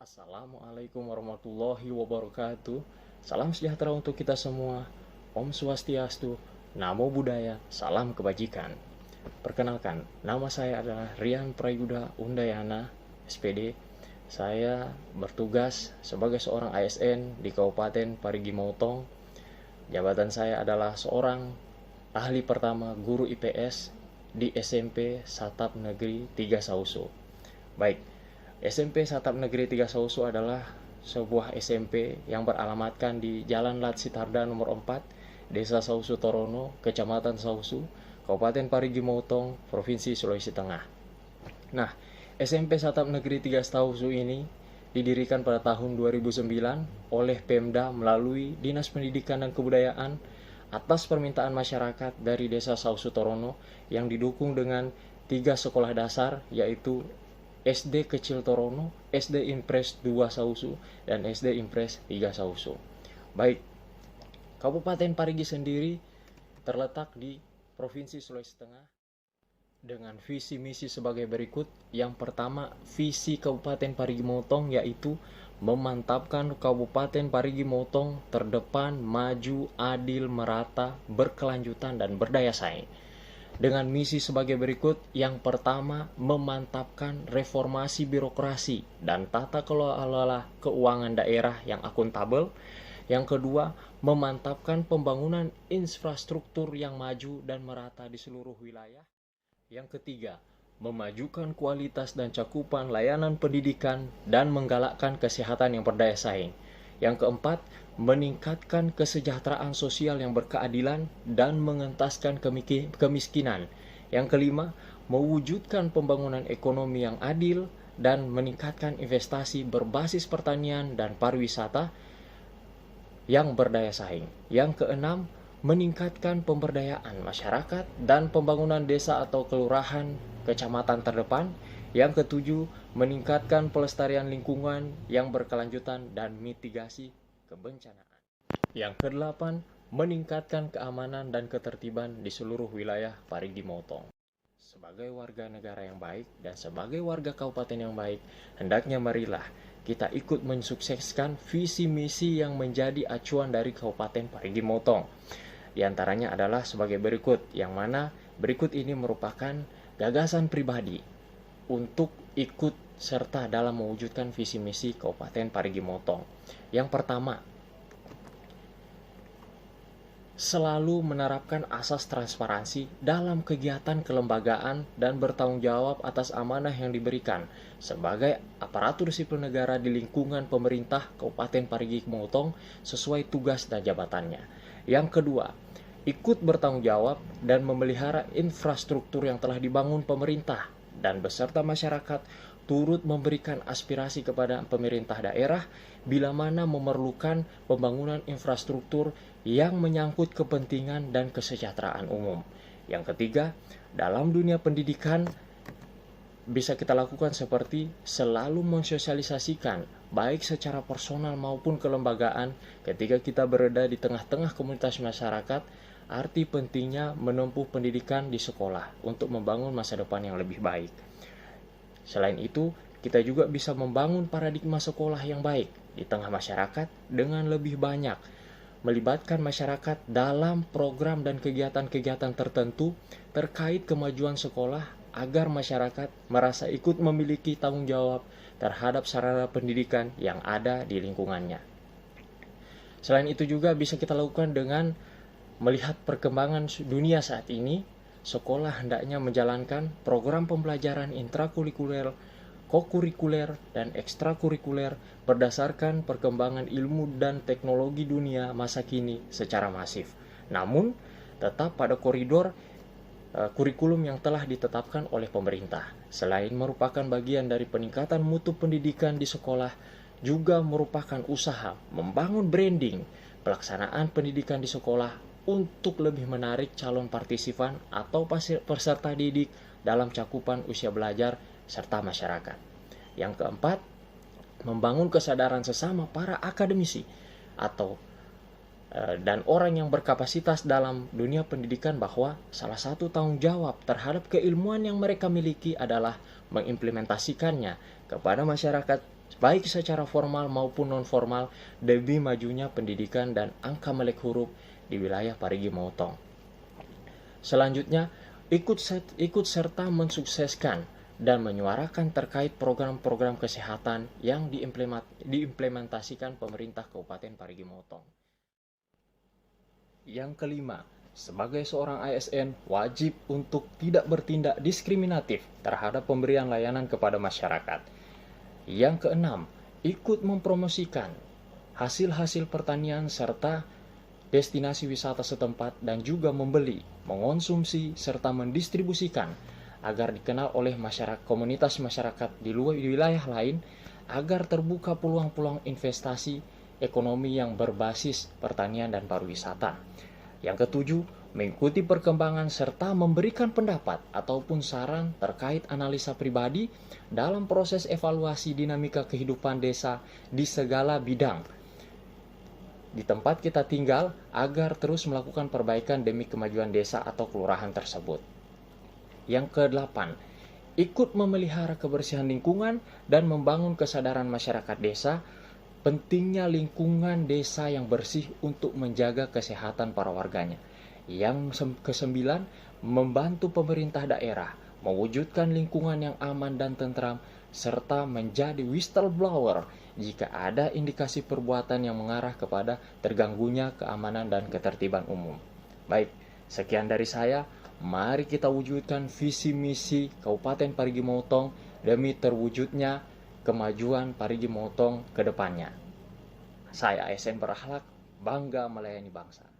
Assalamualaikum warahmatullahi wabarakatuh. Salam sejahtera untuk kita semua. Om Swastiastu, Namo Buddhaya, salam kebajikan. Perkenalkan, nama saya adalah Rian Prayuda Undayana, SPD. Saya bertugas sebagai seorang ASN di Kabupaten Parigi Motong. Jabatan saya adalah seorang ahli pertama guru IPS di SMP Satap Negeri 3 Sausu. Baik, SMP Satap Negeri 3 Sausu adalah sebuah SMP yang beralamatkan di Jalan Lat Sitarda nomor 4, Desa Sausu Torono, Kecamatan Sausu, Kabupaten Parigi Motong, Provinsi Sulawesi Tengah. Nah, SMP Satap Negeri 3 Sausu ini didirikan pada tahun 2009 oleh Pemda melalui Dinas Pendidikan dan Kebudayaan atas permintaan masyarakat dari Desa Sausu Torono yang didukung dengan 3 sekolah dasar, yaitu SD Kecil Torono, SD Impres 2 Sausu, dan SD Impres 3 Sausu. Baik, Kabupaten Parigi sendiri terletak di Provinsi Sulawesi Tengah dengan visi misi sebagai berikut. Yang pertama, visi Kabupaten Parigi Motong yaitu memantapkan Kabupaten Parigi Motong terdepan, maju, adil, merata, berkelanjutan, dan berdaya saing. Dengan misi sebagai berikut. Yang pertama, memantapkan reformasi birokrasi dan tata kelola keuangan daerah yang akuntabel. Yang kedua, memantapkan pembangunan infrastruktur yang maju dan merata di seluruh wilayah. Yang ketiga, memajukan kualitas dan cakupan layanan pendidikan dan menggalakkan kesehatan yang berdaya saing. Yang keempat, meningkatkan kesejahteraan sosial yang berkeadilan dan mengentaskan kemiskinan. Yang kelima, mewujudkan pembangunan ekonomi yang adil dan meningkatkan investasi berbasis pertanian dan pariwisata yang berdaya saing. Yang keenam, meningkatkan pemberdayaan masyarakat dan pembangunan desa atau kelurahan kecamatan terdepan. Yang ketujuh, meningkatkan pelestarian lingkungan yang berkelanjutan dan mitigasi kebencanaan. Yang kedelapan, meningkatkan keamanan dan ketertiban di seluruh wilayah Parigi Motong. Sebagai warga negara yang baik dan sebagai warga kabupaten yang baik, hendaknya marilah kita ikut mensukseskan visi misi yang menjadi acuan dari Kabupaten Parigi Motong. Di antaranya adalah sebagai berikut, yang mana berikut ini merupakan gagasan pribadi untuk ikut serta dalam mewujudkan visi misi Kabupaten Parigi Motong. Yang pertama, selalu menerapkan asas transparansi dalam kegiatan kelembagaan dan bertanggung jawab atas amanah yang diberikan sebagai aparatur sipil negara di lingkungan pemerintah Kabupaten Parigi Motong sesuai tugas dan jabatannya. Yang kedua, ikut bertanggung jawab dan memelihara infrastruktur yang telah dibangun pemerintah dan beserta masyarakat turut memberikan aspirasi kepada pemerintah daerah bila mana memerlukan pembangunan infrastruktur yang menyangkut kepentingan dan kesejahteraan umum. Yang ketiga, dalam dunia pendidikan bisa kita lakukan seperti selalu mensosialisasikan baik secara personal maupun kelembagaan ketika kita berada di tengah-tengah komunitas masyarakat arti pentingnya menempuh pendidikan di sekolah untuk membangun masa depan yang lebih baik. Selain itu, kita juga bisa membangun paradigma sekolah yang baik di tengah masyarakat dengan lebih banyak melibatkan masyarakat dalam program dan kegiatan-kegiatan tertentu terkait kemajuan sekolah agar masyarakat merasa ikut memiliki tanggung jawab terhadap sarana pendidikan yang ada di lingkungannya. Selain itu juga bisa kita lakukan dengan melihat perkembangan dunia saat ini. Sekolah hendaknya menjalankan program pembelajaran intrakurikuler, kokurikuler, dan ekstrakurikuler berdasarkan perkembangan ilmu dan teknologi dunia masa kini secara masif. Namun, tetap pada koridor kurikulum yang telah ditetapkan oleh pemerintah. Selain merupakan bagian dari peningkatan mutu pendidikan di sekolah, juga merupakan usaha membangun branding pelaksanaan pendidikan di sekolah untuk lebih menarik calon partisipan atau peserta didik dalam cakupan usia belajar serta masyarakat. Yang keempat, membangun kesadaran sesama para akademisi atau dan orang yang berkapasitas dalam dunia pendidikan bahwa salah satu tanggung jawab terhadap keilmuan yang mereka miliki adalah mengimplementasikannya kepada masyarakat baik secara formal maupun non-formal, demi majunya pendidikan dan angka melek huruf di wilayah Parigi Motong. Selanjutnya, ikut serta mensukseskan dan menyuarakan terkait program-program kesehatan yang diimplementasikan pemerintah Kabupaten Parigi Motong. Yang kelima, sebagai seorang ASN wajib untuk tidak bertindak diskriminatif terhadap pemberian layanan kepada masyarakat. Yang keenam, ikut mempromosikan hasil-hasil pertanian serta destinasi wisata setempat dan juga membeli, mengonsumsi, serta mendistribusikan agar dikenal oleh komunitas masyarakat di wilayah lain agar terbuka peluang-peluang investasi ekonomi yang berbasis pertanian dan pariwisata. Yang ketujuh, mengikuti perkembangan serta memberikan pendapat ataupun saran terkait analisa pribadi dalam proses evaluasi dinamika kehidupan desa di segala bidang di tempat kita tinggal agar terus melakukan perbaikan demi kemajuan desa atau kelurahan tersebut. Yang kedelapan, ikut memelihara kebersihan lingkungan dan membangun kesadaran masyarakat desa pentingnya lingkungan desa yang bersih untuk menjaga kesehatan para warganya. Yang kesembilan, membantu pemerintah daerah mewujudkan lingkungan yang aman dan tentram serta menjadi whistleblower jika ada indikasi perbuatan yang mengarah kepada terganggunya keamanan dan ketertiban umum. Baik, sekian dari saya. Mari kita wujudkan visi misi Kabupaten Parigi Motong demi terwujudnya kemajuan Parigi Motong ke depannya. Saya ASN berakhlak, bangga melayani bangsa.